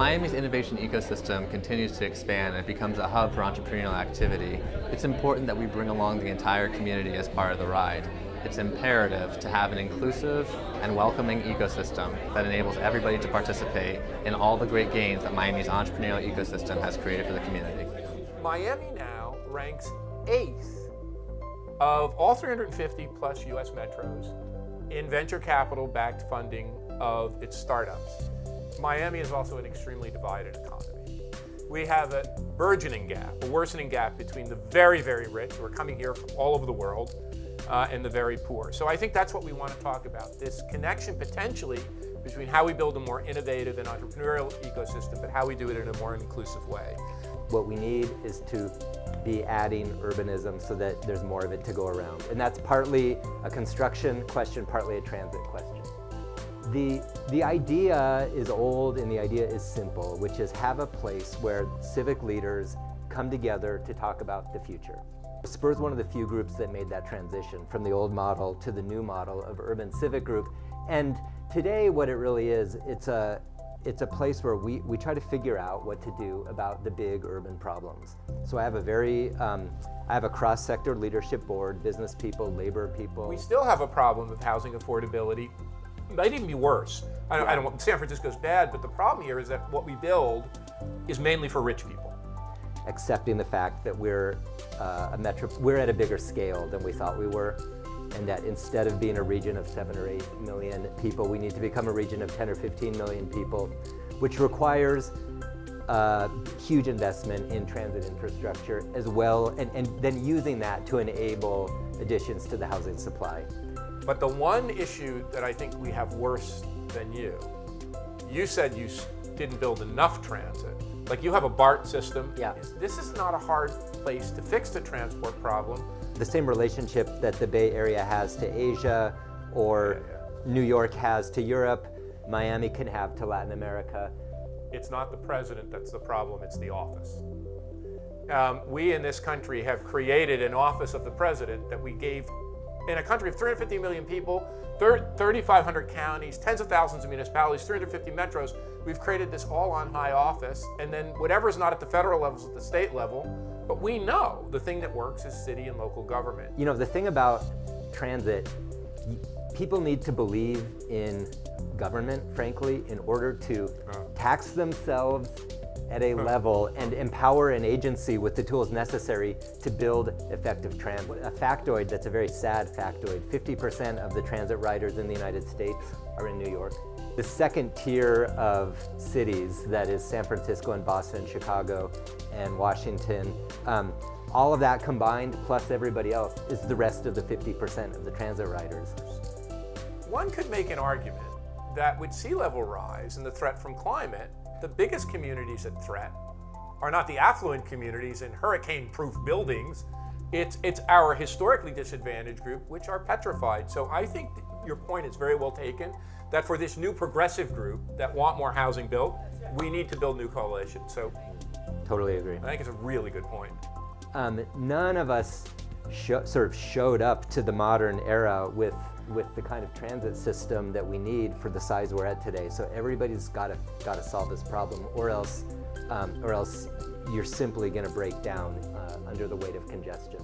Miami's innovation ecosystem continues to expand and it becomes a hub for entrepreneurial activity, it's important that we bring along the entire community as part of the ride. It's imperative to have an inclusive and welcoming ecosystem that enables everybody to participate in all the great gains that Miami's entrepreneurial ecosystem has created for the community. Miami now ranks 8th of all 350 plus US metros in venture capital backed funding of its startups. Miami is also an extremely divided economy. We have a burgeoning gap, a worsening gap between the very, very rich who are coming here from all over the world and the very poor. So I think that's what we want to talk about, this connection potentially between how we build a more innovative and entrepreneurial ecosystem, but how we do it in a more inclusive way. What we need is to be adding urbanism so that there's more of it to go around. And that's partly a construction question, partly a transit question. The idea is old and the idea is simple, which is have a place where civic leaders come together to talk about the future. Spur's one of the few groups that made that transition from the old model to the new model of urban civic group. And today what it really is, it's a place where we try to figure out what to do about the big urban problems. So I have a cross-sector leadership board, business people, labor people. We still have a problem with housing affordability. It might even be worse. I don't want San Francisco's bad, but the problem here is that what we build is mainly for rich people. Accepting the fact that we're at a bigger scale than we thought we were, and that instead of being a region of 7 or 8 million people, we need to become a region of 10 or 15 million people, which requires huge investment in transit infrastructure as well, and then using that to enable additions to the housing supply. But the one issue that I think we have worse than you said you didn't build enough transit. Like you have a BART system. Yeah. This is not a hard place to fix the transport problem. The same relationship that the Bay Area has to Asia or New York has to Europe, Miami can have to Latin America. It's not the president that's the problem, it's the office. We in this country have created an office of the president that we gave in a country of 350 million people, 3,500 counties, tens of thousands of municipalities, 350 metros. We've created this all-on-high office, and then whatever's not at the federal level is at the state level. But we know the thing that works is city and local government. You know, the thing about transit, people need to believe in government, frankly, in order to tax themselves at a level and empower an agency with the tools necessary to build effective transit. A factoid that's a very sad factoid, 50% of the transit riders in the United States are in New York. The second tier of cities, that is San Francisco and Boston, Chicago and Washington, all of that combined plus everybody else is the rest of the 50% of the transit riders. One could make an argument that with sea level rise and the threat from climate, the biggest communities at threat are not the affluent communities in hurricane-proof buildings. It's our historically disadvantaged group, which are petrified. So I think your point is very well taken, that for this new progressive group that want more housing built, we need to build new coalitions. So totally agree. I think it's a really good point. None of us sort of showed up to the modern era with the kind of transit system that we need for the size we're at today. So everybody's got to solve this problem, or else you're simply going to break down under the weight of congestion.